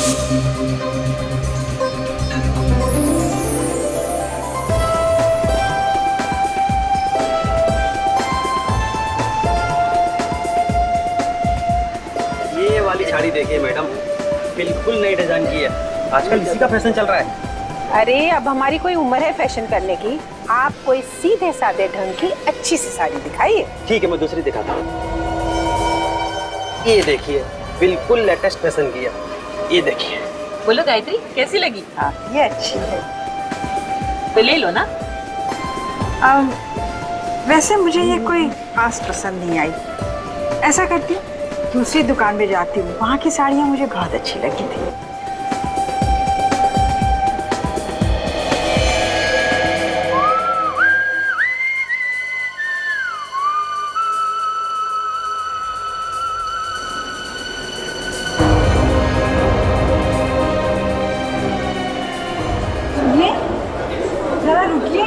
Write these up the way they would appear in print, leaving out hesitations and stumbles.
ये वाली साड़ी देखिए मैडम, बिल्कुल नई डिजाइन की है, आजकल इसी का फैशन चल रहा है। अरे अब हमारी कोई उम्र है फैशन करने की? आप कोई सीधे साधे ढंग की अच्छी सी साड़ी दिखाइए। ठीक है, मैं दूसरी दिखाता हूँ। ये देखिए, बिल्कुल लेटेस्ट फैशन की है, ये देखिए। बोलो गायत्री, कैसी लगी? हाँ ये अच्छी है। तो ले लो ना। वैसे मुझे ये कोई खास पसंद नहीं आई। ऐसा करती हूँ, दूसरी दुकान में जाती हूँ, वहाँ की साड़ियाँ मुझे बहुत अच्छी लगी थी। जरा रुकिए,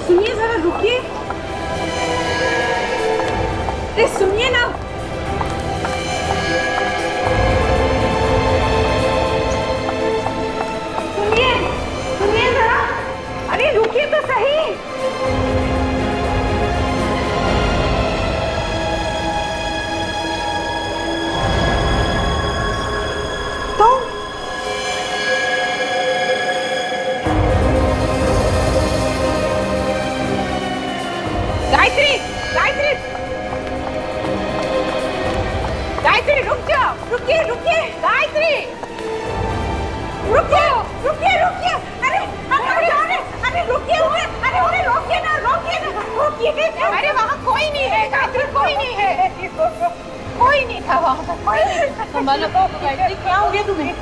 सुनिए जरा रुकिए, अरे सुनिए ना। सुनिए सुनिए जरा, अरे रुकिए तो सही। गायत्री, गायत्री, गायत्री रुक जाओ, रुकिए रुकिए, गायत्री रुकिए रुकिए रुकिए, अरे अरे अरे रुकिए, अरे उन्हें रोकिए ना, रोकिए ना, रोकिए। अरे वहाँ कोई नहीं है गायत्री, कोई नहीं है, कोई नहीं था वहाँ पर, कोई नहीं। संभालो गायत्री, क्या हो गया तुम्हें?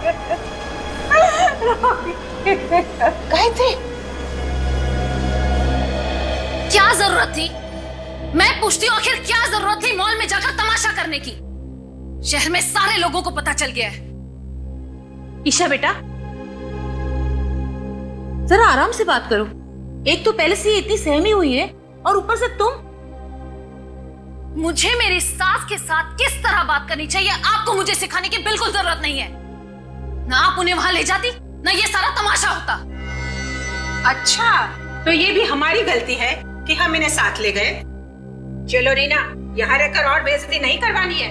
गायत्री, क्या जरूरत थी? मैं पूछती हूँ, आखिर क्या जरूरत थी मॉल में जाकर तमाशा करने की? शहर में सारे लोगों को पता चल गया है। ईशा बेटा, जरा आराम से बात करो। एक तो पहले से इतनी सहमी हुई है और ऊपर से तुम। मुझे मेरी सास के साथ किस तरह बात करनी चाहिए आपको मुझे सिखाने की बिल्कुल जरूरत नहीं है। ना आप उन्हें वहां ले जाती, ना ये सारा तमाशा होता। अच्छा तो ये भी हमारी गलती है कि हम इन्हें साथ ले गए। चलो रीना, यहाँ रहकर और बेइज्जती नहीं करवानी है।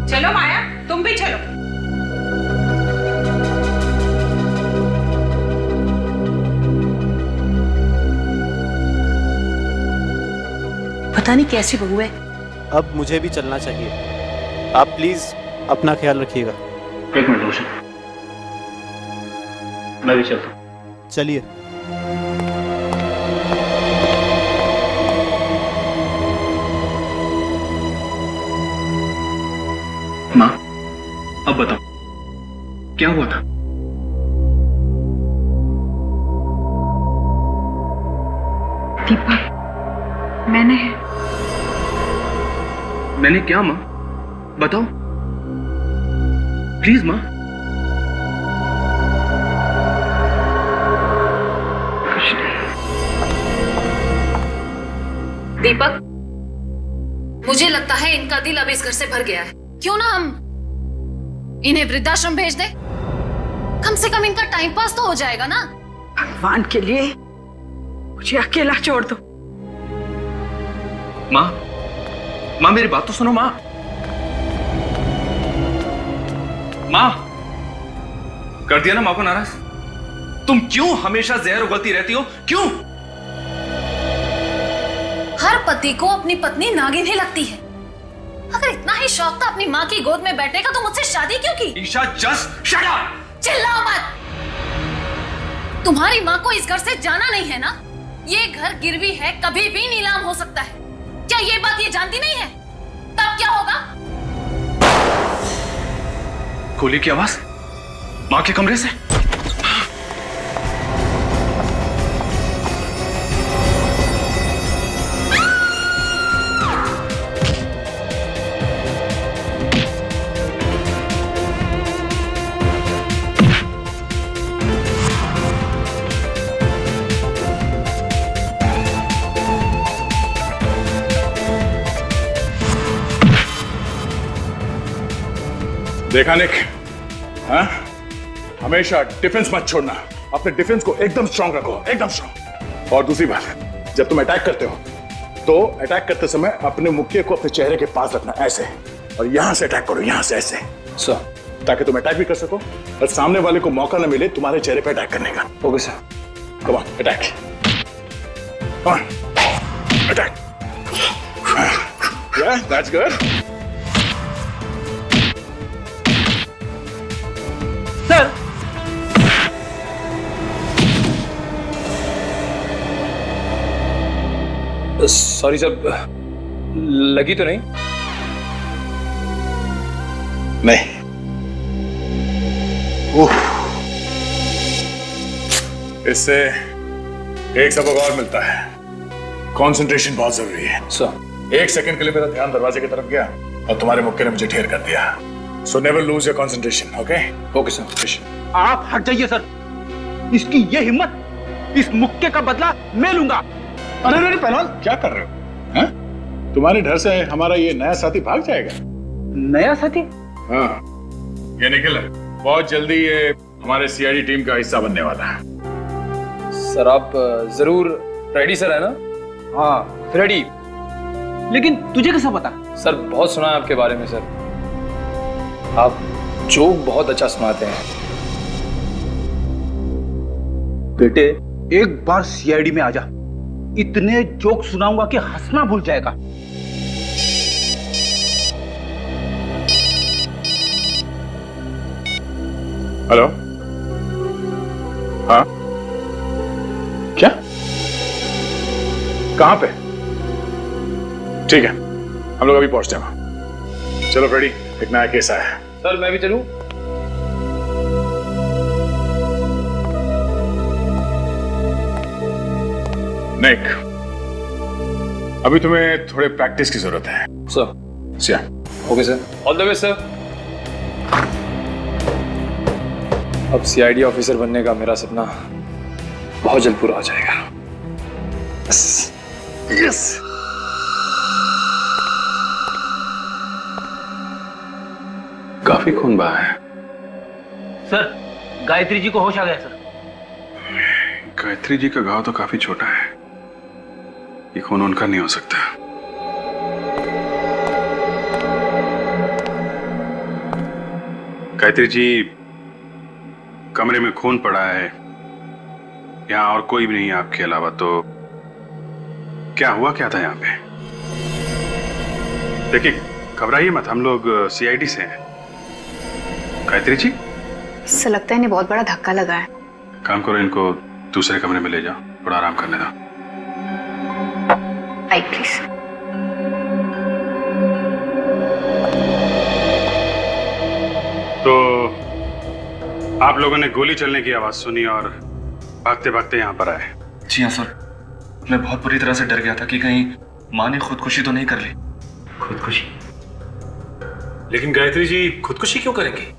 चलो माया, तुम भी चलो। पता नहीं कैसी बहू है। अब मुझे भी चलना चाहिए, आप प्लीज अपना ख्याल रखिएगा। एक मिनट रोशन, मैं भी चलता हूँ। चलिए। माँ, अब बताओ क्या हुआ था? दीपक, मैंने क्या माँ? बताओ प्लीज माँ। दीपक, मुझे लगता है इनका दिल अब इस घर से भर गया है। क्यों ना हम इन्हें वृद्धाश्रम भेज दें? कम से कम इनका टाइम पास तो हो जाएगा ना। भगवान के लिए मुझे अकेला छोड़ दो। माँ, माँ मेरी बात तो सुनो माँ। माँ, कर दिया ना माँ को नाराज? तुम क्यों हमेशा जहर उगलती रहती हो? क्यों? हर पति को अपनी पत्नी नागिन ही लगती है। अगर इतना ही शौक था अपनी माँ की गोद में बैठने का तो मुझसे शादी क्यों की? Isha, just shut up! चिल्लाओ मत। तुम्हारी माँ को इस घर से जाना नहीं है ना? ये घर गिरवी है, कभी भी नीलाम हो सकता है। क्या ये बात ये जानती नहीं है? तब क्या होगा? गोली की आवाज माँ के कमरे से। देखा निक, हाँ? हमेशा डिफेंस मत छोड़ना, अपने डिफेंस को एकदम स्ट्रांग रखो, एकदम स्ट्रांग। और दूसरी बात, जब तुम अटैक करते हो तो अटैक करते समय अपने मुक्के को अपने चेहरे के पास रखना, ऐसे, और यहां से अटैक करो, यहां से ऐसे, सर, ताकि तुम अटैक भी कर सको और सामने वाले को मौका न मिले तुम्हारे चेहरे पे अटैक करने का। Okay sir, come on, attack, come on, attack. Yeah, that's good. Sir, sorry sir, लगी तो नहीं? नहीं। इससे एक सबक और मिलता है, कंसंट्रेशन बहुत जरूरी है। सर, एक सेकंड के लिए मेरा ध्यान दरवाजे की तरफ गया और तुम्हारे मुक्के ने मुझे ढेर कर दिया। So never lose your concentration, okay? Okay sir. आप हट जाइए सर। इसकी ये हिम्मत, इस मुक्के का बदला मैं लूंगा। अरे अरे पहलवान, क्या कर रहे हो? हाँ? तुम्हारे डर से हमारा ये नया साथी भाग जाएगा। नया साथी? हाँ, ये निखिल है, बहुत जल्दी ये हमारे सीआईडी टीम का हिस्सा बनने वाला है। सर आप जरूर रेडी सर है ना? हाँ, रेडी। लेकिन तुझे कैसा पता? सर बहुत सुना है आपके बारे में सर, आप जोक बहुत अच्छा सुनाते हैं। बेटे, एक बार सीआईडी में आ जा, इतने जोक सुनाऊंगा कि हंसना भूल जाएगा। हेलो, हाँ, क्या, कहां पे? ठीक है, हम लोग अभी पहुंचते हैं वहां। चलो फ्रेडी, एक नया केस आया है। सर मैं भी चलूं? निक, अभी तुम्हें थोड़े प्रैक्टिस की जरूरत है। Sir. Siya. Okay sir, all the best sir. अब सीआईडी ऑफिसर बनने का मेरा सपना बहुत जल्द पूरा हो जाएगा। Yes, yes. काफी खून बहा है। सर, गायत्री जी को होश आ गया सर। गायत्री जी का घाव तो काफी छोटा है, ये खून उनका नहीं हो सकता। गायत्री जी, कमरे में खून पड़ा है, यहाँ और कोई भी नहीं है आपके अलावा, तो क्या हुआ क्या था यहाँ पे? देखिए, घबराइए मत, हम लोग सीआईडी से हैं। गायत्री जी, इससे लगता है इन्हें बहुत बड़ा धक्का लगा है। काम करो, इनको दूसरे कमरे में ले जाओ, थोड़ा आराम करने दो। आई प्लीज। तो आप लोगों ने गोली चलने की आवाज सुनी और भागते भागते यहाँ पर आए? जी हाँ सर, मैं बहुत बुरी तरह से डर गया था कि कहीं माँ ने खुदकुशी तो नहीं कर ली। खुदकुशी? लेकिन गायत्री जी खुदकुशी क्यों करेंगी?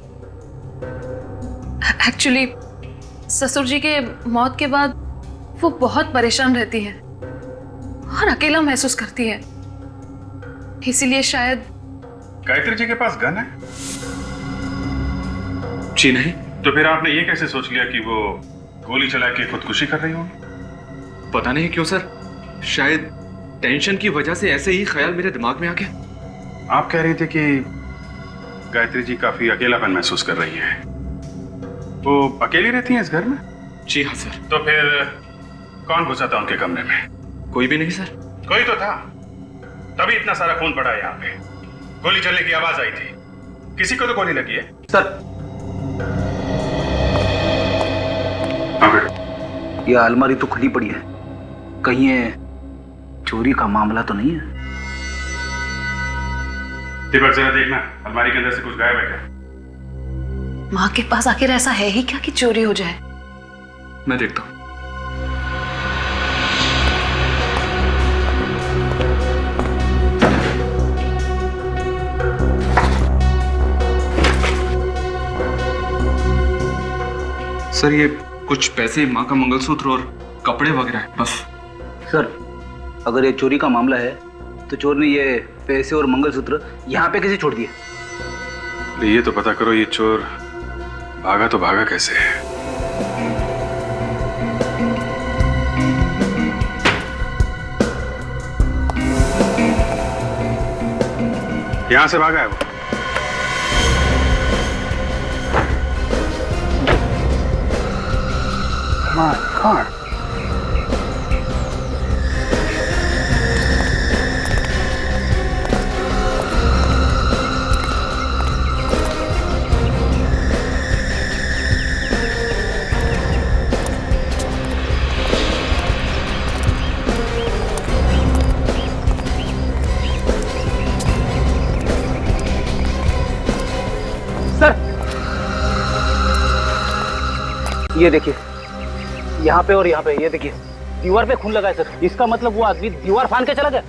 एक्चुअली ससुर जी के मौत के बाद वो बहुत परेशान रहती है और अकेला महसूस करती है, इसीलिए शायद। गायत्री जी के पास गन है? जी नहीं। तो फिर आपने ये कैसे सोच लिया कि वो गोली चला के खुदकुशी कर रही होंगी? पता नहीं क्यों सर, शायद टेंशन की वजह से ऐसे ही ख्याल मेरे दिमाग में आ गया। आप कह रही थी कि गायत्री जी काफी अकेलापन महसूस कर रही है, वो अकेली रहती हैं इस घर में? जी हाँ सर। तो फिर कौन घुसा था उनके कमरे में? कोई भी नहीं सर। कोई तो था, तभी इतना सारा खून पड़ा है यहाँ पे। गोली चलने की आवाज आई थी, किसी को तो गोली लगी है। सर, ये अलमारी तो खुली पड़ी है, कहीं ये चोरी का मामला तो नहीं है? दीपक जरा देखना, अलमारी के अंदर से कुछ गायब है क्या? माँ के पास आखिर ऐसा है ही क्या कि चोरी हो जाए? मैं देखता हूँ। सर, ये कुछ पैसे, माँ का मंगलसूत्र और कपड़े वगैरह है बस। सर, अगर ये चोरी का मामला है तो चोर ने ये पैसे और मंगलसूत्र यहाँ पे कैसे छोड़ दिए? ये तो पता करो, ये चोर भागा तो भागा कैसे? यहां से भागा है वो। My God. ये देखिए, यहाँ पे और यहाँ पे, ये देखिए दीवार पे खून लगा है सर। इसका मतलब वो आदमी दीवार फांद के चला गया।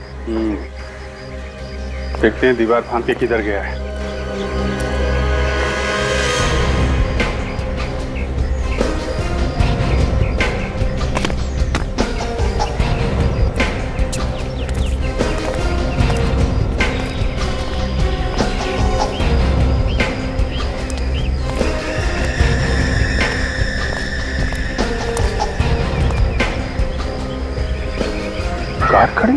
देखते हैं दीवार फांद के किधर गया है। कार खड़ी?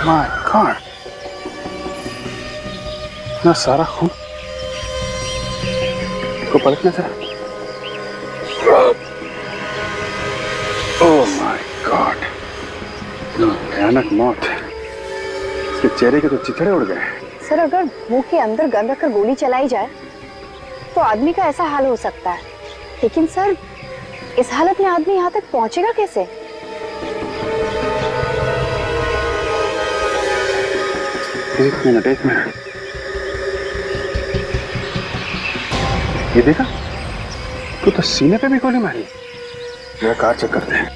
माय गॉड, इतना सारा खून। को पलटना जरा। ओह माय गॉड, भयानक मौत। इसके चेहरे के तो चिथड़े उड़ गए। सर, अगर मुंह के अंदर गन रखकर गोली चलाई जाए तो आदमी का ऐसा हाल हो सकता है, लेकिन सर इस हालत में आदमी यहाँ तक पहुंचेगा कैसे? एक मिनट। ये देखा, तू तो सीने पे भी गोली मारी। मेरा कार चेक करते हैं।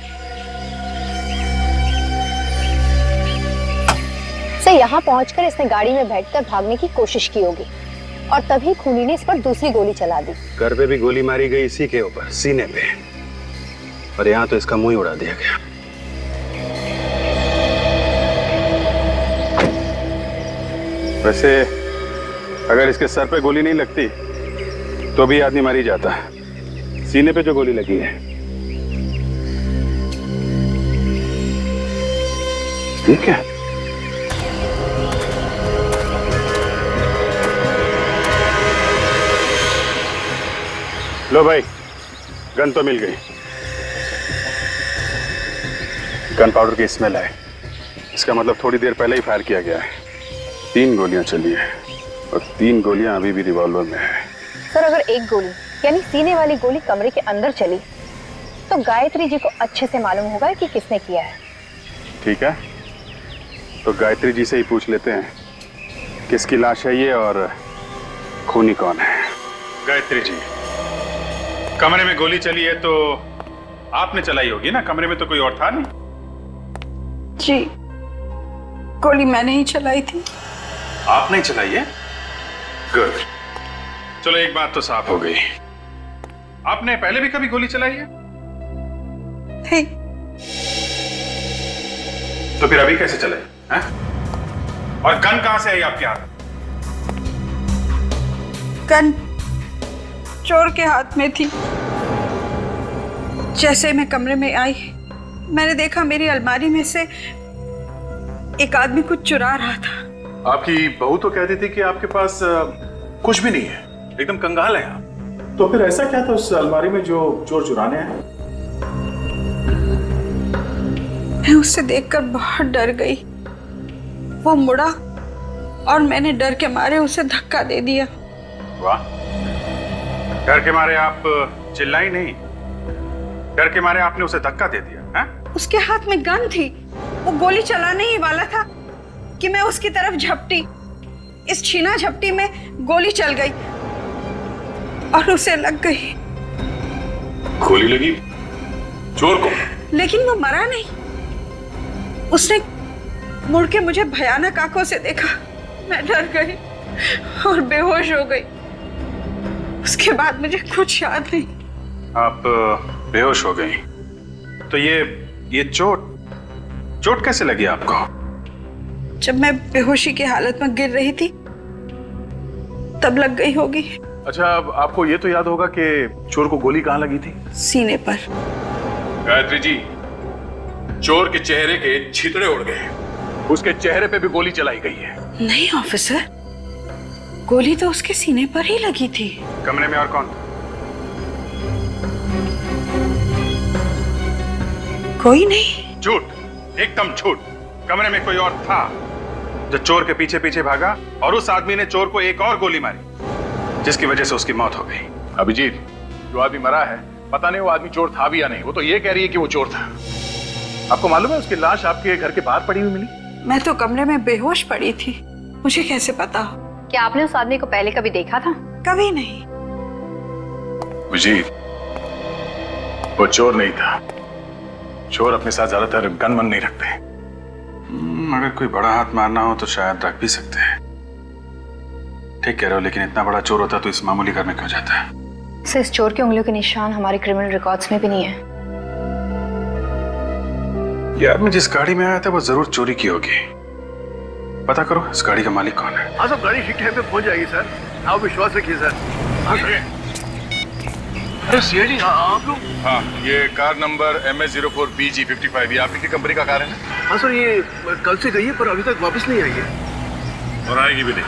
सर, यहाँ पहुंचकर इसने गाड़ी में बैठकर भागने की कोशिश की होगी और तभी खूनी ने इस पर दूसरी गोली चला दी। घर पे भी गोली मारी गई, इसी के ऊपर, सीने पे, और यहाँ तो इसका मुंह ही उड़ा दिया गया। वैसे अगर इसके सर पे गोली नहीं लगती तो भी आदमी मर ही जाता। सीने पे जो गोली लगी है, ठीक है। लो भाई, गन तो मिल गई। गन पाउडर की स्मेल है। इसका मतलब थोड़ी देर पहले ही फायर किया गया है। 3 गोलियां चली हैं और 3 गोलियां अभी भी रिवॉल्वर में है। सर, अगर एक गोली यानी सीने वाली गोली कमरे के अंदर चली तो गायत्री जी को अच्छे से मालूम होगा कि किसने किया है। ठीक है, तो गायत्री जी से ही पूछ लेते हैं किसकी लाश है ये और खूनी कौन है। गायत्री जी, कमरे में गोली चली है तो आपने चलाई होगी ना? कमरे में तो कोई और था नहीं। जी, गोली मैंने ही चलाई थी। आपने चलाई है? गुड। चलो, एक बात तो साफ हो गई। आपने पहले भी कभी गोली चलाई है? नहीं। तो फिर अभी कैसे चले हैं? और गन कहां से आई आपके हाथ? गन चोर के हाथ में थी। जैसे मैं कमरे में आई, मैंने देखा मेरी अलमारी में से एक आदमी कुछ चुरा रहा था। आपकी बहू तो कहती थी कि आपके पास कुछ भी नहीं है, एकदम कंगाल है आप। तो फिर ऐसा क्या था उस अलमारी में जो चोर चुराने आए? मैं उससे देखकर बहुत डर गई। वो मुड़ा और मैंने डर के मारे उसे धक्का दे दिया। वाह, डर के मारे आप चिल्लाई नहीं, डर के मारे आपने उसे धक्का दे दिया है? उसके हाथ में गन थी, वो गोली चलाने ही वाला था कि मैं उसकी तरफ झपटी। इस छीना झपटी में गोली चल गई और उसे लग गई। गोली लगी चोर को? लेकिन वो मरा नहीं। उसने मुड़ के मुझे भयानक आंखों से देखा। मैं डर गई और बेहोश हो गई। उसके बाद मुझे कुछ याद नहीं। आप बेहोश हो गई? तो ये चोट कैसे लगी आपको? जब मैं बेहोशी की हालत में गिर रही थी तब लग गई होगी। अच्छा, अब आपको ये तो याद होगा कि चोर को गोली कहाँ लगी थी? सीने पर। गायत्री जी, चोर के चेहरे के छितड़े उड़ गए, उसके चेहरे पे भी गोली चलाई गई है। नहीं ऑफिसर, गोली तो उसके सीने पर ही लगी थी। कमरे में और कौन था? कोई नहीं। झूठ, एकदम झूठ। कमरे में कोई और था जो चोर के पीछे पीछे भागा और उस आदमी ने चोर को एक और गोली मारी जिसकी वजह से उसकी मौत हो गई। अभिजीत, जो आदमी मरा है पता नहीं वो आदमी चोर था भी या नहीं, वो तो ये कह रही है कि वो चोर था। आपको मालूम है उसकी लाश आपके घर के बाहर पड़ी हुई मिली? मैं तो कमरे में बेहोश पड़ी थी, मुझे कैसे पता? क्या आपने उस आदमी को पहले कभी देखा था? कभी नहीं। अभिजीत, वो चोर नहीं था। चोर अपने साथ ज्यादातर गन नहीं रखते। अगर कोई बड़ा हाथ मारना हो तो शायद रख भी सकते हैं। ठीक कह रहे हो, लेकिन इतना बड़ा चोर होता तो इस मामूली घर में क्यों जाता है? सर, इस चोर के उंगलियों के निशान हमारे क्रिमिनल रिकॉर्ड्स में भी नहीं है। ये आदमी जिस गाड़ी में आया था वो जरूर चोरी की होगी। पता करो इस गाड़ी का मालिक कौन है। हाँ, सब गाड़ी ठीक टाइम पे पहुंच जाएगी सर, आप विश्वास रखिए सर। अरे सीआईडी, आप लोग? हाँ, ये कार नंबर MS04BG55, ये आपकी कंपनी का कार है ना? हाँ सर, ये कल से गई है पर अभी तक वापस नहीं आई है और आएगी भी नहीं।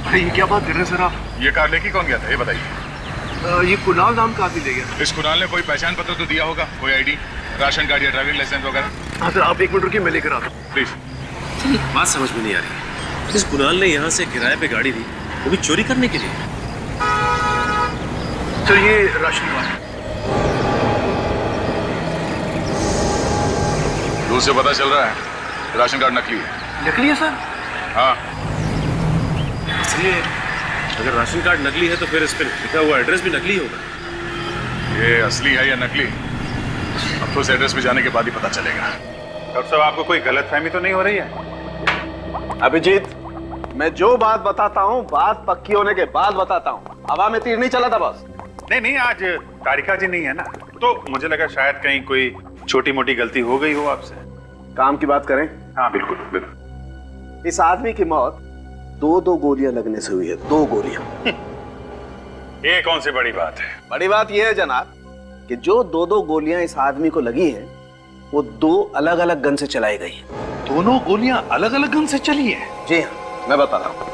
अरे ये क्या बात कर रहे हैं सर आप? ये कार लेके कौन गया था ये बताइए। ये कुणाल नाम का आदमी ले गया। इस कुणाल ने कोई पहचान पत्र तो दिया होगा, कोई आईडी, राशन कार्ड या ड्राइविंग लाइसेंस वगैरह? हाँ सर, आप एक मिनट रुकिए, मैं लेकर आता हूँ प्लीज। बात समझ में नहीं आ रही। इस कुणाल ने यहाँ से किराए पे गाड़ी दी, वो भी चोरी करने के लिए। सर, ये राशन कार्ड दूर से पता चल रहा है राशन कार्ड नकली है। नकली है सर? हाँ। इसलिए अगर राशन कार्ड नकली है तो फिर इस पे लिखा हुआ एड्रेस भी नकली होगा। ये असली है या नकली, अब तो इस एड्रेस पे जाने के बाद ही पता चलेगा। डॉक्टर साहब, आपको कोई गलतफहमी तो नहीं हो रही है? अभिजीत, मैं जो बात बताता हूँ बात पक्की होने के बाद बताता हूँ। हवा में तीर नहीं चला था बस। नहीं, आज तारिका जी नहीं है ना, तो मुझे लगा शायद कहीं कोई छोटी मोटी गलती हो गई हो आपसे। काम की बात करें? हाँ बिल्कुल बिल्कुल। इस आदमी की मौत 2 गोलियां लगने से हुई है। 2 गोलियां। ये कौन सी बड़ी बात है? बड़ी बात यह है जनाब कि जो 2 गोलियां इस आदमी को लगी हैं वो 2 अलग अलग गन से चलाई गई हैं। दोनों गोलियां अलग अलग गन से चली है? जी हाँ, मैं बता रहा हूं।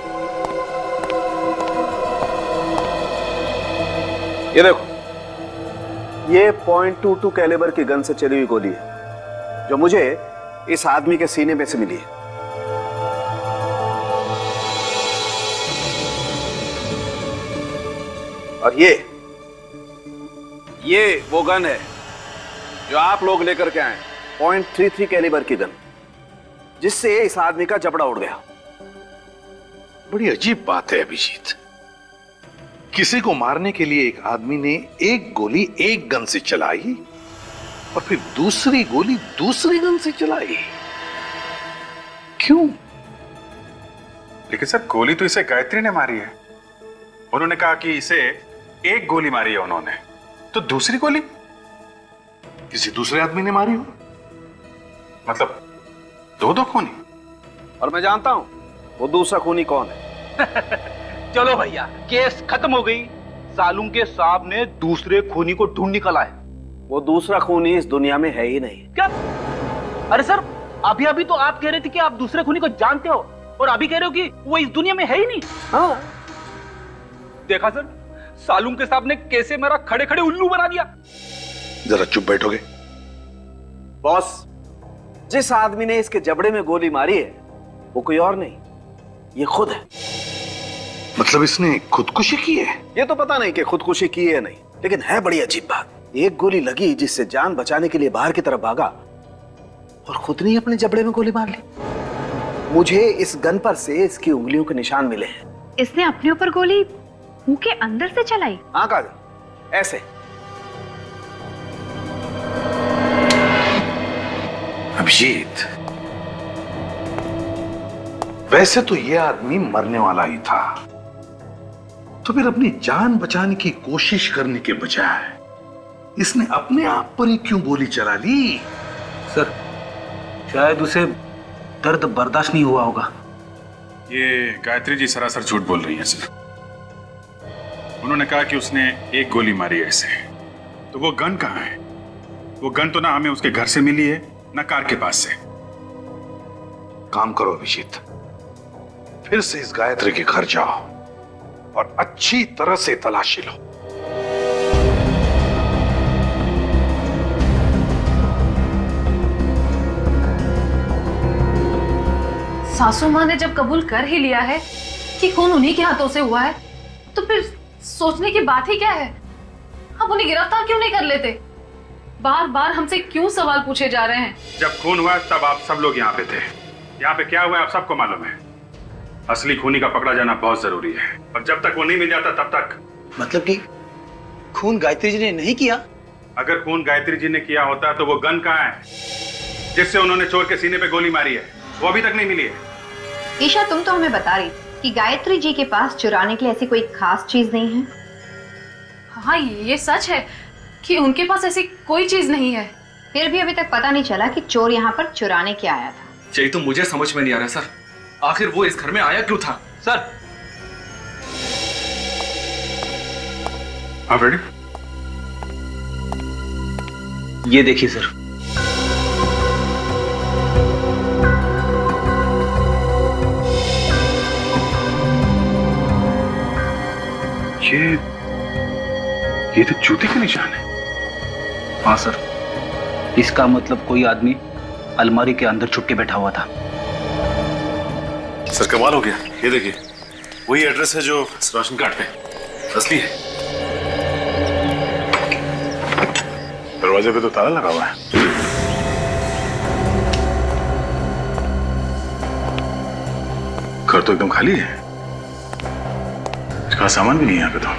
ये देखो, ये .22 कैलिबर की गन से चली हुई गोली है जो मुझे इस आदमी के सीने में से मिली है। और ये वो गन है जो आप लोग लेकर के आए, .33 कैलिबर की गन, जिससे इस आदमी का जबड़ा उड़ गया। बड़ी अजीब बात है अभिजीत, किसी को मारने के लिए एक आदमी ने एक गोली एक गन से चलाई और फिर दूसरी गोली दूसरी गन से चलाई। क्यों? लेकिन सर, गोली तो इसे गायत्री ने मारी है। उन्होंने कहा कि इसे एक गोली मारी है उन्होंने, तो दूसरी गोली किसी दूसरे आदमी ने मारी हो? मतलब 2 खूनी? और मैं जानता हूं वो दूसरा खूनी कौन है। चलो भैया, केस खत्म हो गई। सालुंग के साहब ने दूसरे खूनी को ढूंढ निकाला है। वो दूसरा खूनी इस दुनिया में है ही नहीं। क्या? अरे सर, अभी तो आप कह रहे थे कि आप दूसरे खूनी को जानते हो और अभी कह रहे हो कि वो इस दुनिया में है ही नहीं। हाँ, देखा सर, सालुंग के साहब ने कैसे मेरा खड़े खड़े उल्लू बना दिया। जरा चुप बैठोगे? बॉस, जिस आदमी ने इसके जबड़े में गोली मारी है वो कोई और नहीं, ये खुद है। मतलब इसने खुदकुशी की है? ये तो पता नहीं कि खुदकुशी की है नहीं, लेकिन है बड़ी अजीब बात। एक गोली लगी जिससे जान बचाने के लिए बाहर की तरफ भागा और खुद ने अपने जबड़े में गोली मार ली। मुझे इस गन पर से इसकी उंगलियों के निशान मिले हैं। इसने अपने ऊपर गोली मुंह के अंदर से चलाई? हाँ काजल, ऐसे। अभिजीत, वैसे तो ये आदमी मरने वाला ही था, तो फिर अपनी जान बचाने की कोशिश करने के बजाय इसने अपने आप पर ही क्यों गोली चला ली? सर, शायद उसे दर्द बर्दाश्त नहीं हुआ होगा। ये गायत्री जी सरासर झूठ बोल रही हैं सर। उन्होंने कहा कि उसने एक गोली मारी है इसे। तो वो गन कहाँ है? वो गन तो ना हमें उसके घर से मिली है ना कार के पास से। काम करो अभिजीत, फिर से इस गायत्री के घर जाओ और अच्छी तरह से तलाशी लो। सासू माँ ने जब कबूल कर ही लिया है कि खून उन्हीं के हाथों से हुआ है, तो फिर सोचने की बात ही क्या है? आप उन्हें गिरफ्तार क्यों नहीं कर लेते? बार बार हमसे क्यों सवाल पूछे जा रहे हैं? जब खून हुआ तब आप सब लोग यहाँ पे थे। यहाँ पे क्या हुआ आप सबको मालूम है। असली खूनी का पकड़ा जाना बहुत जरूरी है, और जब तक वो नहीं मिल जाता तब तक। मतलब कि खून गायत्री जी ने नहीं किया? अगर खून गायत्री जी ने किया होता तो वो गन कहाँ है जिससे उन्होंने चोर के सीने पे गोली मारी है? वो अभी तक नहीं मिली है। ईशा, तुम तो हमें बता रही कि गायत्री जी के पास चुराने के लिए ऐसी कोई खास चीज नहीं है। हाँ, ये सच है कि उनके पास ऐसी कोई चीज नहीं है। फिर भी अभी तक पता नहीं चला कि चोर यहाँ पर चुराने क्या आया था। यही तो मुझे समझ में नहीं आ रहा सर, आखिर वो इस घर में आया क्यों था? सर आप रेडी? ये देखिए सर। ये तो जूते के निशान है। हाँ सर, इसका मतलब कोई आदमी अलमारी के अंदर छुप के बैठा हुआ था। सर कमाल हो गया, ये देखिए वही एड्रेस है जो राशन कार्ड पे असली है। दरवाजे पे तो ताला लगा हुआ है। घर तो एकदम खाली है, इसका सामान भी नहीं है यहाँ पे तो।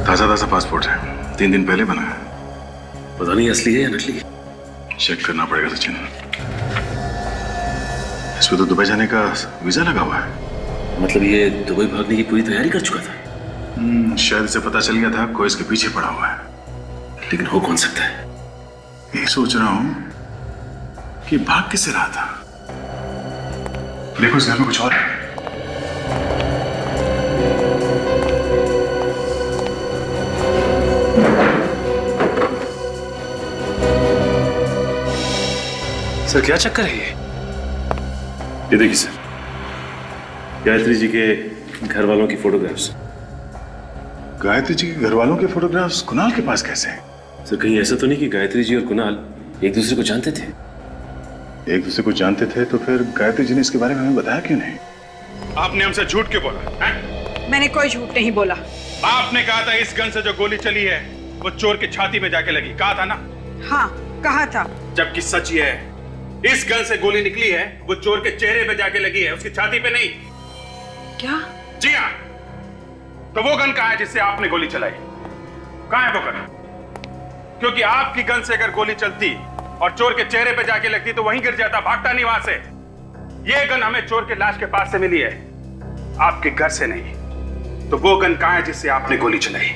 ताजा ताजा पासपोर्ट है, 3 दिन पहले बना है। पता नहीं असली है या नकली। चेक करना पड़ेगा सचिन। इस पे तो दुबई जाने का वीजा लगा हुआ है। मतलब ये दुबई भागने की पूरी तैयारी कर चुका था। शायद इसे पता चल गया था कोई इसके पीछे पड़ा हुआ है। लेकिन हो कौन सकता है? यही सोच रहा हूं कि भाग किससे रहा था। देखो इस घर में कुछ और है। सर क्या चक्कर है ये देखिए सर, गायत्री जी के घर वालों की फोटोग्राफ्स। गायत्री जी के घर वालों के फोटोग्राफ्स कुणाल के पास कैसे हैं? सर कहीं ऐसा तो नहीं कि गायत्री जी और कुणाल एक दूसरे को जानते थे? एक दूसरे को जानते थे तो फिर गायत्री जी ने इसके बारे में हमें बताया क्यों नहीं? आपने हमसे झूठ क्यों बोला है? मैंने कोई झूठ नहीं बोला। आपने कहा था इस गन से जो गोली चली है वो चोर की छाती में जाके लगी, कहा था ना? हाँ कहा था। जबकि सच ये है इस गन से गोली निकली है वो चोर के चेहरे पे जाके लगी है, उसकी छाती पे नहीं। क्या? जी हाँ। तो वो गन कहाँ है जिससे आपने गोली चलाई? कहाँ है वो गन? क्योंकि आपकी गन से अगर गोली चलती और चोर के चेहरे पे जाके लगती तो वहीं गिर जाता, भागता नहीं वहां से। ये गन हमें चोर के लाश के पास से मिली है, आपके घर से नहीं। तो वो गन कहाँ है जिससे आपने गोली चलाई?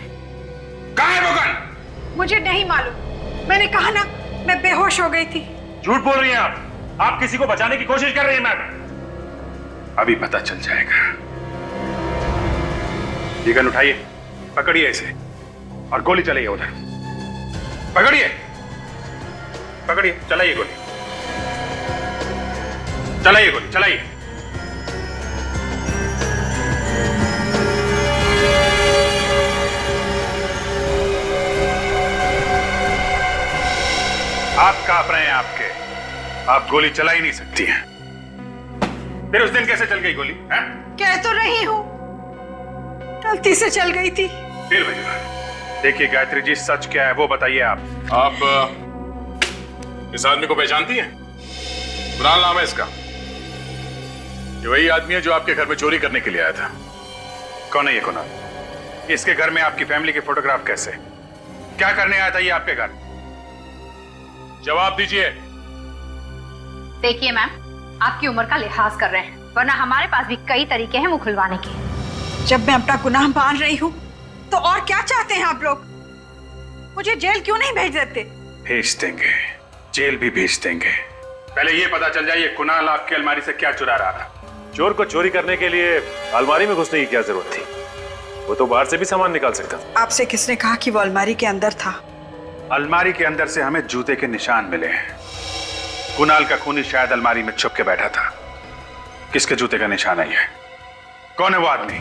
कहाँ है वो गन? मुझे नहीं मालूम। मैंने कहा ना मैं बेहोश हो गई थी। झूठ बोल रही हैं आप किसी को बचाने की कोशिश कर रही हैं मैम। अभी पता चल जाएगा। ये गन उठाइए, पकड़िए इसे और गोली चलाइए उधर। पकड़िए पकड़िए, चलाइए गोली, चलाइए गोली, चलाइए। आप कांप रहे हैं, आप गोली चला ही नहीं सकती हैं। फिर उस दिन कैसे चल गई गोली? कह तो रही हूँ गलती से चल गई थी। फिर देखिए गायत्री जी, सच क्या है वो बताइए आप। इस आदमी को पहचानती हैं? कुणाल नाम है इसका। ये वही आदमी है जो आपके घर में चोरी करने के लिए आया था। कौन है ये कुणाल? इसके घर में आपकी फैमिली के फोटोग्राफ कैसे? क्या करने आया था ये आपके घर? जवाब दीजिए। देखिए मैम, आपकी उम्र का लिहाज कर रहे हैं, वरना हमारे पास भी कई तरीके हैं मुंह खुलवाने के। जब मैं अपना गुनाह मान रही हूँ तो और क्या चाहते हैं आप लोग? मुझे जेल क्यों नहीं भेज देते? भेज देंगे, जेल भी भेज देंगे। पहले ये पता चल जाए ये कुणाल आपकी अलमारी से क्या चुरा रहा था। चोर को चोरी करने के लिए अलमारी में घुसने की क्या जरूरत थी? वो तो बाहर से भी सामान निकाल सकता था। आपसे किसने कहा कि वो अलमारी के अंदर था? अलमारी के अंदर से हमें जूते के निशान मिले हैं। कुणाल का खूनी शायद अलमारी में छुप के बैठा था। किसके जूते का निशान है ये? कौन है वो आदमी?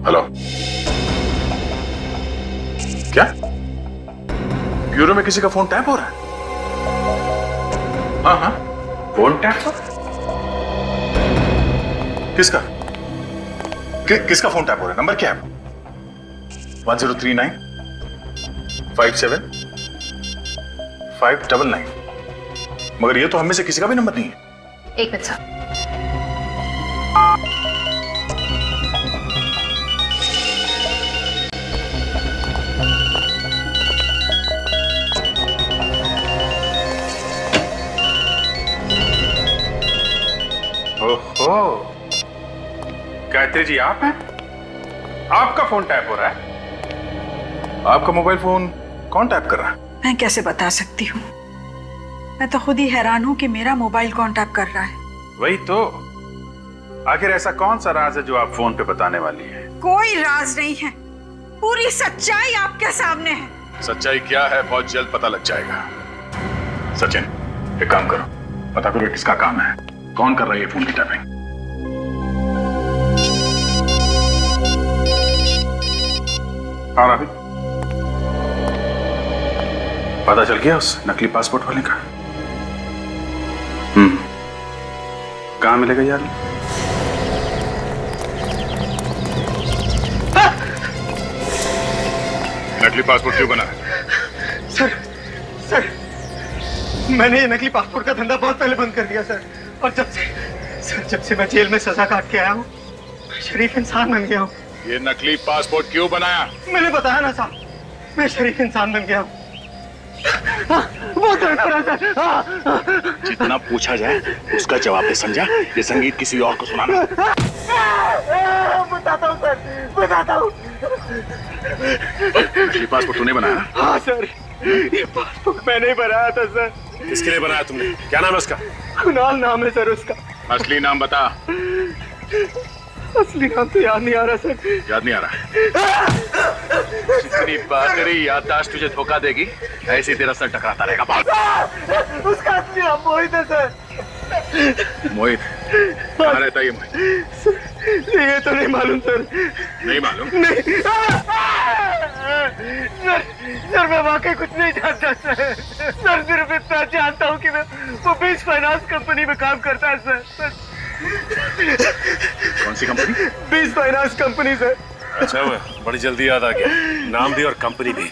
हेलो, क्या ब्यूरो में किसी का फोन टैप हो रहा है? हाँ हाँ, फोन टैप हो? किसका? किसका फोन टैप हो रहा है? नंबर क्या है? 1039 57 599। मगर ये तो हम में से किसी का भी नंबर नहीं है। एक मिनट सर। ओहो, गायत्री जी आप हैं? आपका फोन टैप हो रहा है? आपका मोबाइल फोन कौन टैप कर रहा है? मैं कैसे बता सकती हूँ? मैं तो खुद ही हैरान हूँ कि मेरा मोबाइल कौन टैप कर रहा है। वही तो, आखिर ऐसा कौन सा राज है जो आप फोन पे बताने वाली है? कोई राज नहीं है, पूरी सच्चाई आपके सामने है। सच्चाई क्या है बहुत जल्द पता लग जाएगा। सचिन, एक काम करो, पता करो किसका काम है, कौन कर रहा है ये फोन की टैपिंग। हाँ राहुल, पता चल गया उस नकली पासपोर्ट वाले का? कहाँ मिलेगा यार? नकली पासपोर्ट क्यों बना? सर मैंने ये नकली पासपोर्ट का धंधा बहुत पहले बंद कर दिया सर। और जब से मैं जेल में सजा काट के आया हूँ, शरीफ इंसान बन गया हूँ। ये नकली पासपोर्ट क्यों बनाया? मैंने बताया ना साहब, मैं शरीफ इंसान बन गया हूँ। बहुत दर्द हो रहा सर। जितना पूछा जाए उसका जवाब दे समझा? ये संगीत किसी और को सुनाना। बताता हूँ सर, बताता हूँ। नकली पासपोर्ट तूने बनाया? हाँ सर, ये पासपोर्ट मैंने ही बनाया था सर। किसके लिए बनाया तुमने? क्या नाम है उसका? कुणाल नाम है सर उसका। असली नाम बता। असली नाम तो याद नहीं आ रहा सर। याद नहीं आ रहा? जितनी बाकरी याददाश्त तुझे धोखा देगी, ऐसे तेरा सर टकराता रहेगा। उसका असली नाम मोहित है सर। मोहित? कहाँ रहता है ये मोहित? ये तो नहीं मालूम सर। नहीं मालूम? नहीं सर, मैं वाकई कुछ नहीं जानता सर। सिर्फ इतना जानता हूँ कि वो बीच फाइनेंस कंपनी में काम करता है सर। कौन सी कंपनी? बीच फाइनेंस कंपनी सर। अच्छा हुआ, बड़ी जल्दी याद आ गया, नाम भी और कंपनी भी।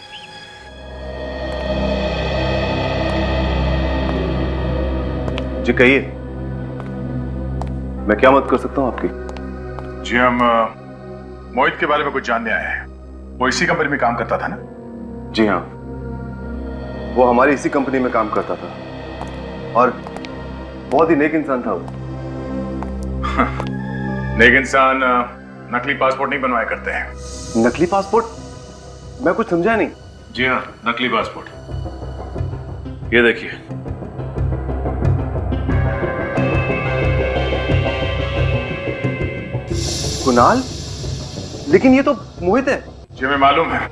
जी कहिए, मैं क्या मदद कर सकता हूँ आपकी? जी हम मोहित के बारे में कुछ जानने आए हैं। वो इसी कंपनी में काम करता था ना? जी हाँ, वो हमारी इसी कंपनी में काम करता था और बहुत ही नेक इंसान था वो। नेक इंसान नकली पासपोर्ट नहीं बनवाया करते हैं। नकली पासपोर्ट? मैं कुछ समझा नहीं। जी हाँ, नकली पासपोर्ट। ये देखिए। कुणाल? लेकिन ये तो मोहित है। जी हमें मालूम है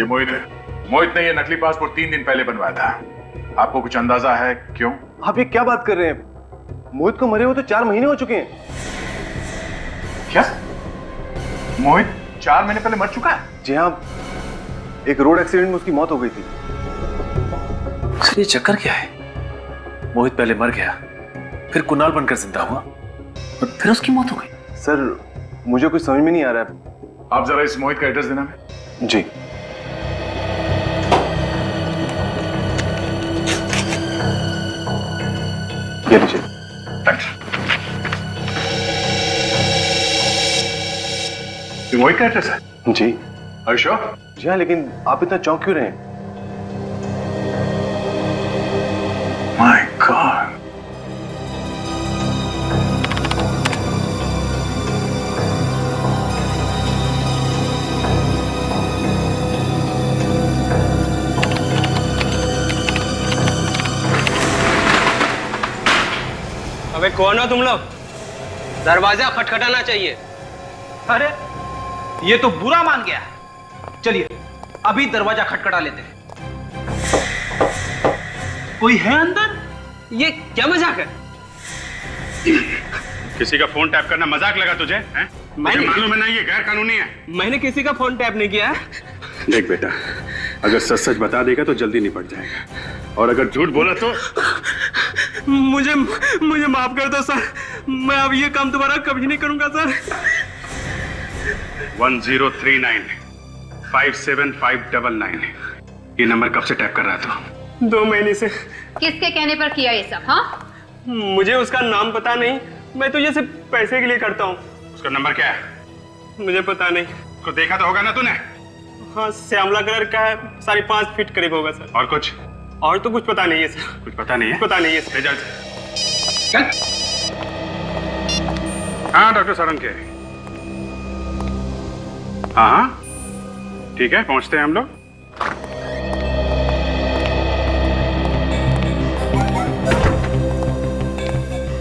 ये मोहित है। मोहित ने ये नकली पासपोर्ट 3 दिन पहले बनवाया था। आपको कुछ अंदाजा है क्यों? आप ये क्या बात कर रहे हैं? मोहित को मरे हुए तो 4 महीने हो चुके हैं। क्या? मोहित 4 महीने पहले मर चुका है? जी हाँ, एक रोड एक्सीडेंट में उसकी मौत हो गई थी। सर ये चक्कर क्या है? मोहित पहले मर गया, फिर कुणाल बनकर जिंदा हुआ और फिर उसकी मौत हो गई। सर मुझे कुछ समझ में नहीं आ रहा है। आप जरा इस मोहित का एड्रेस देना है। जी। ये लीजिए। थैंक्स। मोहित का एड्रेस है? जी। Are you sure? जी हाँ, लेकिन आप इतना चौंक क्यों रहे हैं? My God. अबे कौन हो तुम लोग? दरवाजा खटखटाना चाहिए। अरे ये तो बुरा मान गया। चलिए अभी दरवाजा खटखटा लेते हैं। कोई है अंदर? ये क्या मजाक है? किसी का फोन टैप करना मजाक लगा तुझे? हैं? मुझे मालूम है ना ये गैर कानूनी है। मैंने किसी का फोन टैप नहीं किया है। देख बेटा, अगर सच सच बता देगा तो जल्दी निपट जाएगा, और अगर झूठ बोला तो मुझे माफ कर दो सर, मैं अब ये काम दोबारा कभी नहीं करूंगा सर। 1039 57599 ये नंबर कब से टैप कर रहा था? 2 महीने से। किसके कहने पर किया ये सब? हाँ, मुझे उसका नाम पता नहीं, मैं तो ये सिर्फ पैसे के लिए करता हूँ। उसका नंबर क्या है? मुझे पता नहीं। उसको देखा तो होगा ना तूने? हाँ, श्यामला कलर का है, 5.5 फीट करीब होगा सर। और कुछ? और तो कुछ पता नहीं है सर। कुछ पता नहीं है? पता नहीं है सर। चल। हाँ डॉक्टर सारंग के। हाँ ठीक है, पहुंचते हैं हम लोग।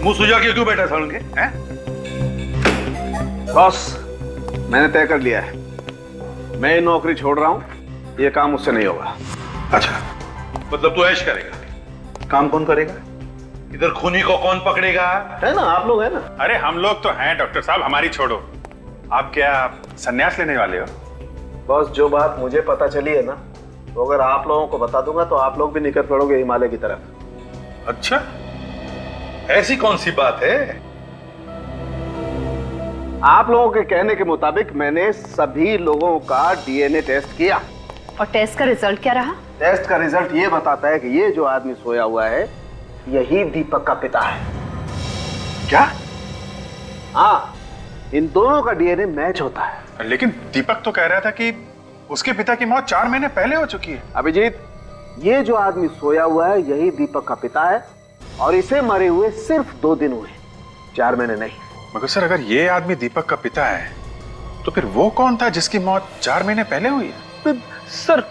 मुंह सुझा के क्यों बैठा सारंग के? बॉस, मैंने तय कर लिया है, मैं नौकरी छोड़ रहा हूं, ये काम मुझसे नहीं होगा। अच्छा, मतलब तू ऐश करेगा? काम कौन करेगा? इधर खूनी को कौन पकड़ेगा? है ना, आप लोग है ना। अरे हम लोग तो हैं डॉक्टर साहब, हमारी छोड़ो। आप क्या संन्यास लेने वाले हो? बॉस, जो बात मुझे पता चली है ना, तो अगर आप लोगों को बता दूंगा तो आप लोग भी निकल पड़ोगे हिमालय की तरफ। अच्छा, ऐसी कौन सी बात है? आप लोगों के कहने के मुताबिक मैंने सभी लोगों का डीएनए टेस्ट किया। और टेस्ट का रिजल्ट क्या रहा? टेस्ट का रिजल्ट ये बताता है कि ये जो आदमी सोया हुआ है, यही दीपक का पिता है। क्या? हाँ, इन दोनों का डीएनए मैच होता है। लेकिन दीपक तो कह रहा था कि उसके पिता की मौत 4 महीने पहले हो चुकी है। अभिजीत, ये जो आदमी सोया हुआ है, यही दीपक का पिता है, और इसे मरे हुए सिर्फ 2 दिन हुए, 4 महीने नहीं। मगर सर, अगर ये आदमी दीपक का पिता है, तो फिर वो कौन था जिसकी मौत 4 महीने पहले हुई है? सर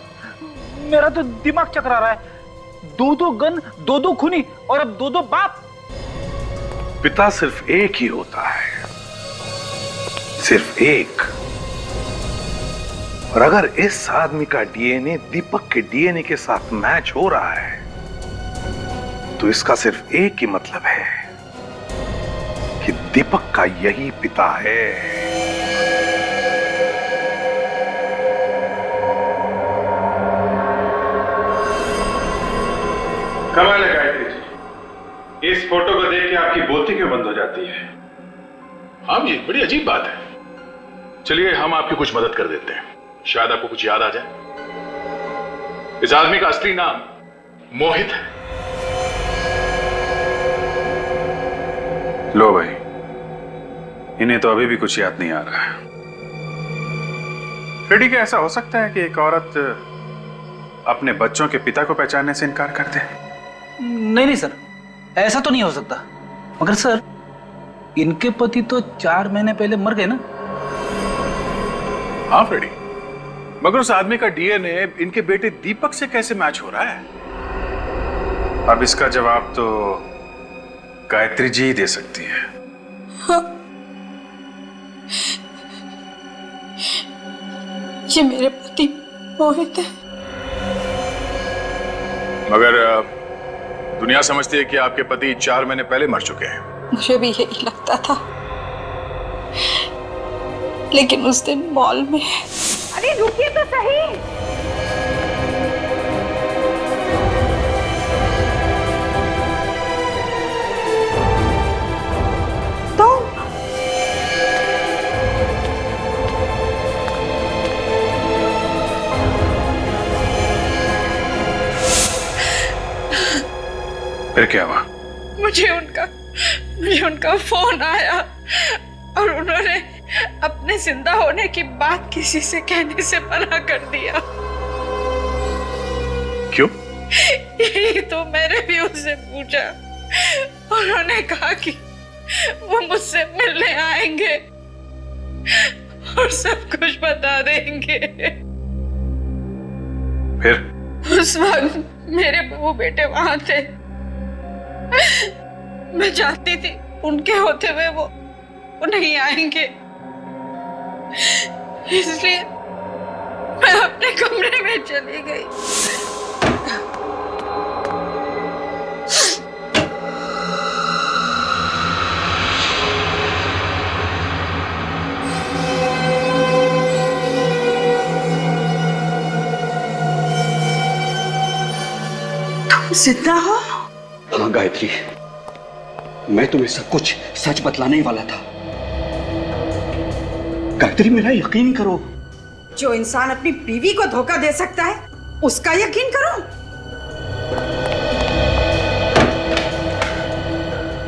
मेरा तो दिमाग चकरा रहा है। 2 गन, 2 खूनी, और अब 2 बाप। पिता सिर्फ एक ही होता है, सिर्फ एक। और अगर इस आदमी का डीएनए दीपक के डीएनए के साथ मैच हो रहा है, तो इसका सिर्फ एक ही मतलब है कि दीपक का यही पिता है। कमाल है गायत्री जी, इस फोटो को देख के आपकी बोलती क्यों बंद हो जाती है? हाँ जी, बड़ी अजीब बात है। चलिए हम आपकी कुछ मदद कर देते हैं, शायद आपको कुछ याद आ जाए। इस आदमी का असली नाम मोहित है। लो भाई, इन्हें तो अभी भी कुछ याद नहीं आ रहा है। फिर ठीक है, ऐसा हो सकता है कि एक औरत अपने बच्चों के पिता को पहचानने से इनकार कर दे। नहीं सर, ऐसा तो नहीं हो सकता। मगर सर, इनके पति तो 4 महीने पहले मर गए ना। हाँ फ्रेडी, मगर उस आदमी का डीएनए इनके बेटे दीपक से कैसे मैच हो रहा है? अब इसका जवाब तो गायत्री जी ही दे सकती है। हाँ। ये मेरे पति मोहित है। मगर दुनिया समझती है कि आपके पति 4 महीने पहले मर चुके हैं। मुझे भी यही लगता था, लेकिन उस दिन मॉल में। अरे रुकिए तो सही। फिर क्या हुआ? मुझे उनका फोन आया और उन्होंने अपने जिंदा होने की बात किसी से कहने से मना कर दिया। क्यों? यही तो मैंने भी उससे पूछा। उन्होंने कहा कि वो मुझसे मिलने आएंगे और सब कुछ बता देंगे। फिर उस वक्त मेरे बहू बेटे वहां थे। मैं चाहती थी उनके होते हुए वो नहीं आएंगे, इसलिए मैं अपने कमरे में चली गई। तुम जिंदा हो? हाँ गायत्री, मैं तुम्हें सब कुछ सच बतलाने ही वाला था। गायत्री मेरा यकीन करो। जो इंसान अपनी बीवी को धोखा दे सकता है उसका यकीन करो।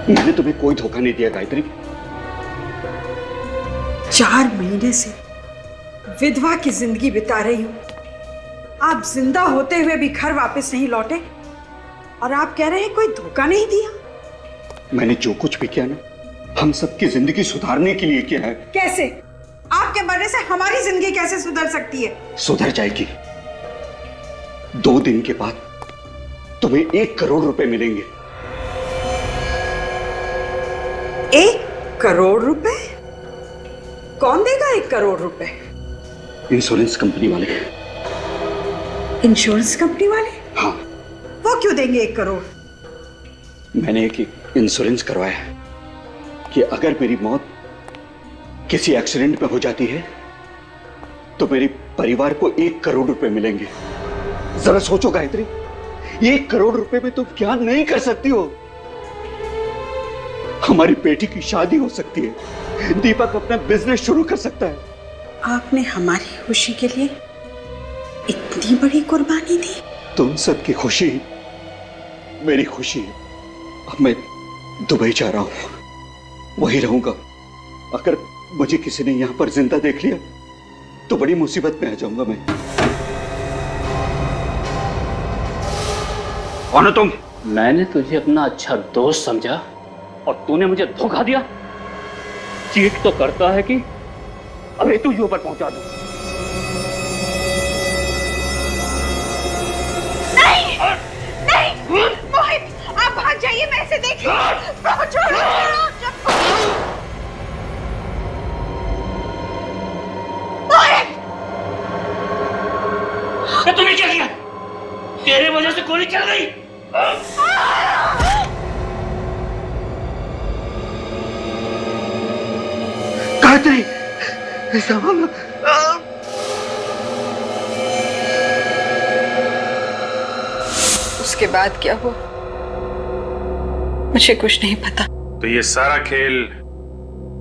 मैंने तुम्हें कोई धोखा नहीं दिया गायत्री। 4 महीने से विधवा की जिंदगी बिता रही हूं। आप जिंदा होते हुए भी घर वापस नहीं लौटे और आप कह रहे हैं कोई धोखा नहीं दिया। मैंने जो कुछ भी किया ना, हम सबकी जिंदगी सुधारने के लिए किया है। कैसे? आपके मरने से हमारी जिंदगी कैसे सुधर सकती है? सुधर जाएगी। 2 दिन के बाद तुम्हें 1 करोड़ रुपए मिलेंगे। 1 करोड़ रुपए? कौन देगा 1 करोड़ रुपए? इंश्योरेंस कंपनी वाले। इंश्योरेंस कंपनी वाले? हाँ। वो क्यों देंगे 1 करोड़? मैंने एक इंश्योरेंस करवाया है कि अगर मेरी मौत किसी एक्सीडेंट में हो जाती है तो मेरे परिवार को 1 करोड़ रुपए मिलेंगे। जरा सोचो गायत्री, 1 करोड़ रुपए में तुम क्या नहीं कर सकती हो? हमारी बेटी की शादी हो सकती है, दीपक अपना बिजनेस शुरू कर सकता है। आपने हमारी खुशी के लिए इतनी बड़ी कुर्बानी दी। तुम सबकी खुशी मेरी खुशी है। अब मैं दुबई जा रहा हूं, वहीं रहूंगा। अगर मुझे किसी ने यहां पर जिंदा देख लिया तो बड़ी मुसीबत में आ जाऊंगा मैं। कौन हो तुम? मैंने तुझे अपना अच्छा दोस्त समझा और तूने मुझे धोखा दिया। चीट तो करता है कि अभी तुझे ऊपर पहुंचा दूं। नहीं, नहीं, मोहित, आप भाग जाइए, मैं इसे देख तुम्हें क्या किया? तेरे वजह से गोली चल गई। गायत्री, संभालो। उसके बाद क्या हुआ मुझे कुछ नहीं पता। तो ये सारा खेल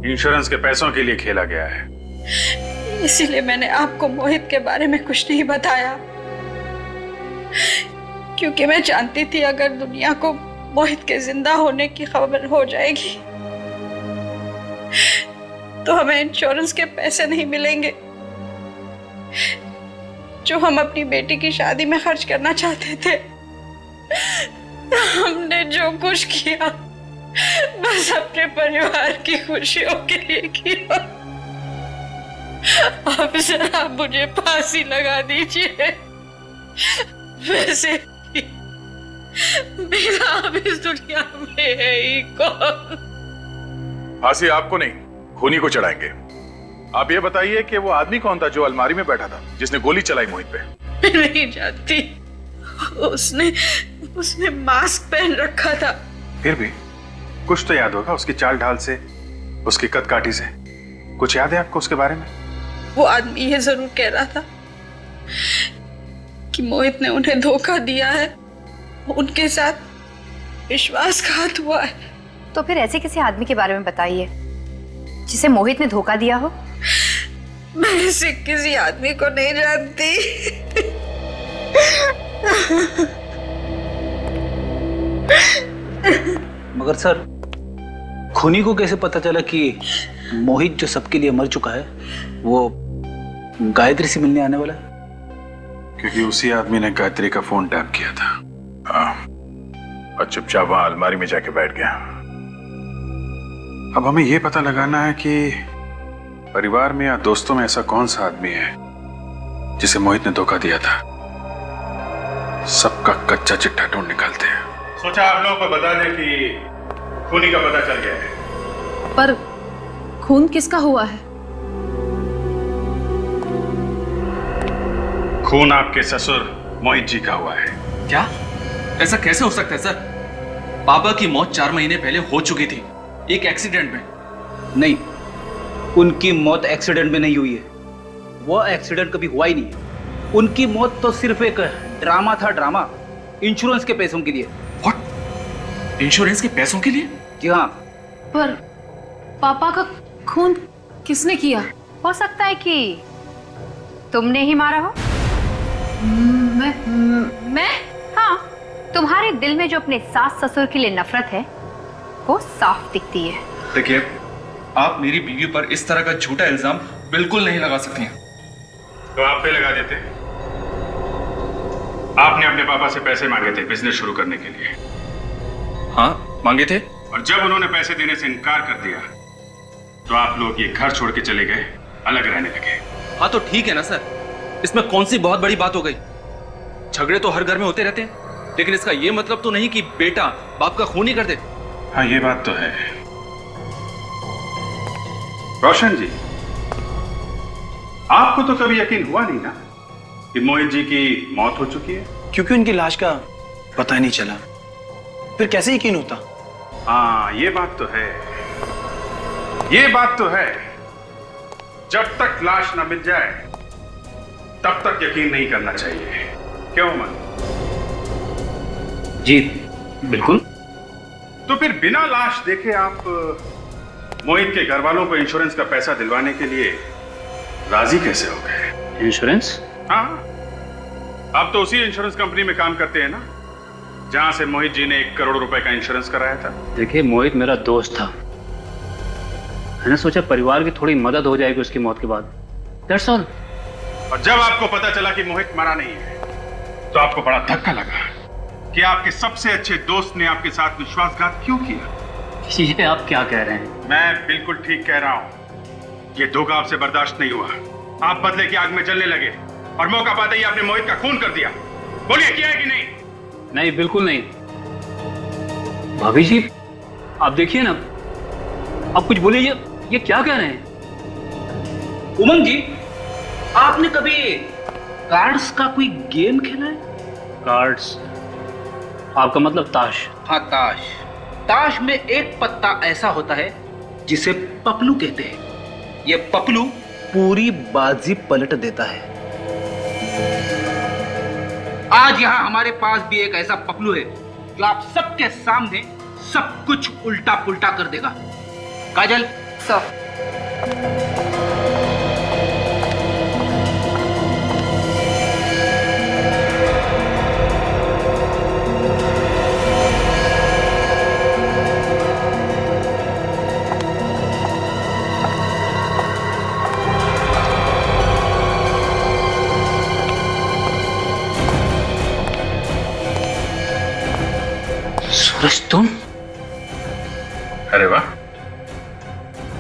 इंश्योरेंस के पैसों के लिए खेला गया है। इसीलिए मैंने आपको मोहित के बारे में कुछ नहीं बताया, क्योंकि मैं जानती थी अगर दुनिया को मोहित के जिंदा होने की खबर हो जाएगी तो हमें इंश्योरेंस के पैसे नहीं मिलेंगे जो हम अपनी बेटी की शादी में खर्च करना चाहते थे। हमने जो कुछ किया बस अपने परिवार की खुशियों के लिए किया। अब जरा मुझे फांसी लगा दीजिए, वैसे मेरा अब इस दुनिया में है ही कौन। फांसी आपको नहीं, खूनी को चढ़ाएंगे। आप ये बताइए कि वो आदमी कौन था जो अलमारी में बैठा था, जिसने गोली चलाई मोहित पे? मैं नहीं जानती। उसने मास्क पहन रखा था। फिर भी कुछ तो याद होगा उसकी चाल ढाल से, उसकी कद काठी से। कुछ याद है आपको उसके बारे में? वो आदमी ये जरूर कह रहा था कि मोहित ने उन्हें धोखा दिया है, उनके साथ विश्वासघात हुआ है। तो फिर ऐसे किसी आदमी के बारे में बताइए जिसे मोहित ने धोखा दिया हो। मैं ऐसे किसी आदमी को नहीं जानती। मगर सर, खूनी को कैसे पता चला कि मोहित जो सबके लिए मर चुका है वो गायत्री से मिलने आने वाला है? क्योंकि उसी आदमी ने गायत्री का फोन टैप किया था। और चुपचाप वहां अलमारी में जाके बैठ गया। अब हमें यह पता लगाना है कि परिवार में या दोस्तों में ऐसा कौन सा आदमी है जिसे मोहित ने धोखा दिया था। सबका कच्चा चिट्ठा ढूंढ निकालते हैं। सोचा आप लोगों को बता दें कि खूनी का पता चल गया है। पर खून किसका हुआ है? खून आपके ससुर मोहित जी का हुआ है। क्या? ऐसा कैसे हो सकता है सर? पापा की मौत 4 महीने पहले हो चुकी थी, एक एक्सीडेंट में। नहीं, उनकी मौत एक्सीडेंट में नहीं हुई है। वो एक्सीडेंट कभी हुआ ही नहीं है। उनकी मौत तो सिर्फ एक ड्रामा था, ड्रामा, इंश्योरेंस के पैसों के लिए। व्हाट? इंश्योरेंस के पैसों के लिए? जी हाँ। पर पापा का खून किसने किया? हो सकता है कि तुमने ही मारा हो। मैं? हाँ, तुम्हारे दिल में जो अपने सास ससुर के लिए नफरत है वो साफ दिखती है। देखिए, आप मेरी बीवी पर इस तरह का झूठा इल्जाम बिल्कुल नहीं लगा सकती हैं। तो आप पे लगा देते। आपने अपने पापा से पैसे मांगे थे बिजनेस शुरू करने के लिए। हाँ, मांगे थे। और जब उन्होंने पैसे देने से इनकार कर दिया तो आप लोग ये घर छोड़ के चले गए, अलग रहने लगे। हाँ तो ठीक है ना सर, इसमें कौन सी बहुत बड़ी बात हो गई? झगड़े तो हर घर में होते रहते हैं, लेकिन इसका ये मतलब तो नहीं कि बेटा बाप का खून ही कर दे। हाँ, ये बात तो है। रोशन जी, आपको तो कभी यकीन हुआ नहीं ना कि मोहित जी की मौत हो चुकी है? क्योंकि उनकी लाश का पता ही नहीं चला, फिर कैसे यकीन होता? हाँ, ये बात तो है, ये बात तो है। जब तक लाश ना मिल जाए तब तक यकीन नहीं करना चाहिए। क्यों मन? जी बिल्कुल। तो फिर बिना लाश देखे आप मोहित के घर वालों को इंश्योरेंस का पैसा दिलवाने के लिए राजी कैसे हो गए? इंश्योरेंस? हाँ, आप तो उसी इंश्योरेंस कंपनी में काम करते हैं ना जहां से मोहित जी ने 1 करोड़ रुपए का इंश्योरेंस कराया था। देखिए, मोहित मेरा दोस्त था। मैंने सोचा परिवार की थोड़ी मदद हो जाएगी उसकी मौत के बाद। That's all. और जब आपको पता चला कि मोहित मरा नहीं है तो आपको बड़ा धक्का लगा कि आपके सबसे अच्छे दोस्त ने आपके साथ विश्वासघात क्यों किया। ये आप क्या कह रहे हैं? मैं बिल्कुल ठीक कह रहा हूं। ये धोखा आपसे बर्दाश्त नहीं हुआ। आप बदले की आग में जलने लगे और मौका पाते ही आपने मोहित का खून कर दिया। बोलिए, किया है कि नहीं? नहीं, बिल्कुल नहीं। भाभी जी, आप देखिए ना, आप कुछ बोलिए। ये क्या कह रहे हैं? उमंग जी, आपने कभी कार्ड्स का कोई गेम खेला है? कार्ड्स? आपका मतलब ताश? हाँ, ताश। ताश में एक पत्ता ऐसा होता है जिसे पपलू कहते हैं। ये पपलू पूरी बाजी पलट देता है। आज यहां हमारे पास भी एक ऐसा पपलू है जो आप सबके सामने सब कुछ उल्टा पुल्टा कर देगा। काजल, सर। सूरज, तुम? अरे वाह,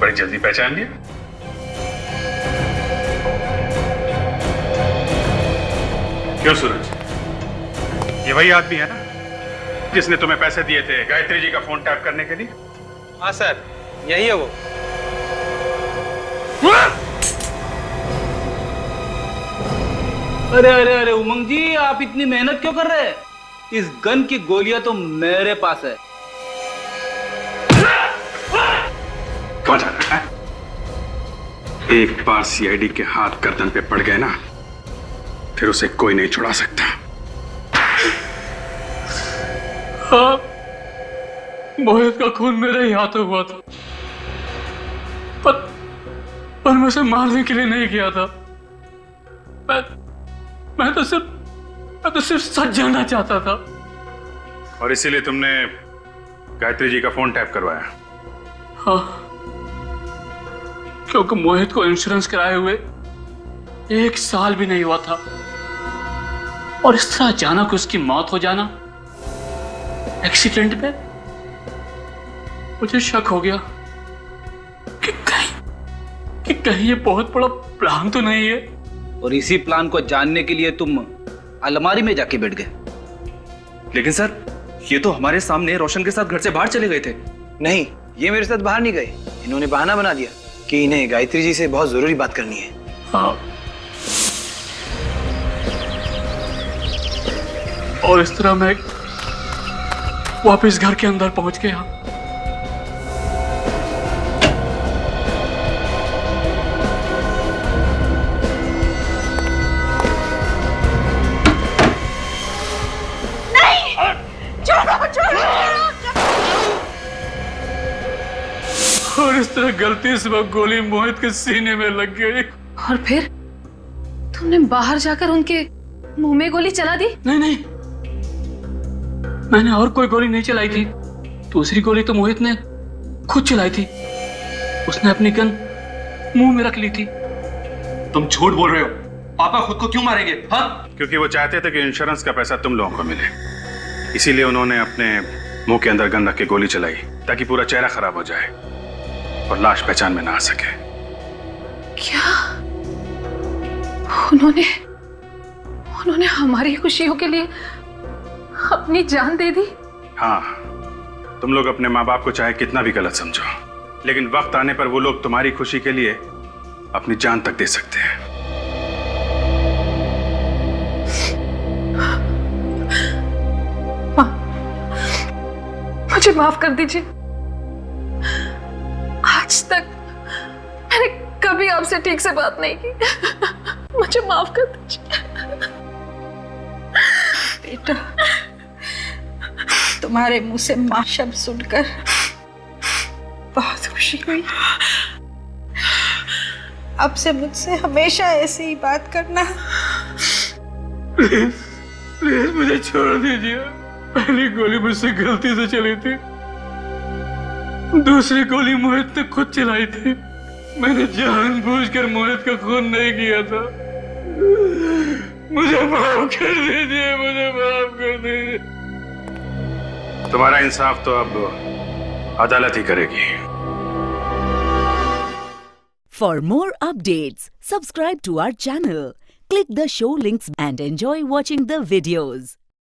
बड़ी जल्दी पहचान लिया। क्यों सूरज, ये वही आदमी है ना जिसने तुम्हें पैसे दिए थे गायत्री जी का फोन टैप करने के लिए? हाँ सर, यही है वो। अरे अरे अरे उमंग जी, आप इतनी मेहनत क्यों कर रहे हैं? इस गन की गोलियां तो मेरे पास है। कौन जा रहा है? एक बार सीआईडी के हाथ गर्दन पे पड़ गए ना, फिर उसे कोई नहीं छुड़ा सकता। हाँ, मोहित का खून मेरे ही हाथों हुआ था, पर मैं उसे मारने के लिए नहीं किया था। मैं तो सिर्फ सच जानना चाहता था। और इसीलिए तुमने गायत्री जी का फोन टैप करवाया? हाँ, क्योंकि मोहित को इंश्योरेंस कराए हुए 1 साल भी नहीं हुआ था और इस तरह अचानक उसकी मौत हो जाना एक्सीडेंट में, मुझे शक हो गया कि कहीं ये बहुत बड़ा प्लान तो नहीं है। और इसी प्लान को जानने के लिए तुम अलमारी में जाके बैठ गए। लेकिन सर, ये तो हमारे सामने रोशन के साथ घर से बाहर चले गए थे। नहीं, ये मेरे साथ बाहर नहीं गए। इन्होंने बहाना बना दिया कि इन्हें गायत्री जी से बहुत जरूरी बात करनी है। हाँ। और इस तरह मैं वापस घर के अंदर पहुंच गया। और इस तरह गलती से वो गोली मोहित के सीने में लग गई। और फिर तुमने बाहर जाकर उनके मुंह में गोली चला दी? नहीं नहीं, मैंने और कोई गोली नहीं चलाई थी। दूसरी गोली तो मोहित ने खुद चलाई थी। उसने अपनी गन मुंह में रख ली थी। तुम झूठ बोल रहे हो। पापा खुद को क्यों मारेंगे? हाँ, क्योंकि वो चाहते थे कि इंश्योरेंस का पैसा तुम लोगों को मिले, इसीलिए उन्होंने अपने मुंह के अंदर गन रख के गोली चलाई ताकि पूरा चेहरा खराब हो जाए और लाश पहचान में ना आ सके। क्या उन्होंने हमारी खुशियों के लिए अपनी जान दे दी? हाँ, तुम लोग अपने माँ बाप को चाहे कितना भी गलत समझो, लेकिन वक्त आने पर वो लोग तुम्हारी खुशी के लिए अपनी जान तक दे सकते हैं। मुझे माफ कर दीजिए। आज तक मैंने कभी आपसे ठीक से बात नहीं की। मुझे माफ कर दीजिए। बेटा, तुम्हारे मुंह से मां शब्द सुनकर बहुत खुशी हुई। अब से मुझसे हमेशा ऐसे ही बात करना। प्लीज मुझे छोड़ दीजिए। पहली गोली मुझसे गलती से चली थी, दूसरी गोली मोहित ने खुद चलाई थी। मैंने जानबूझकर मोहित का खून नहीं किया था। मुझे माफ कर दीजिए, मुझे माफ कर दीजिए। तुम्हारा इंसाफ तो अब अदालत ही करेगी। For more updates, subscribe to our channel, click the show links and enjoy watching the videos.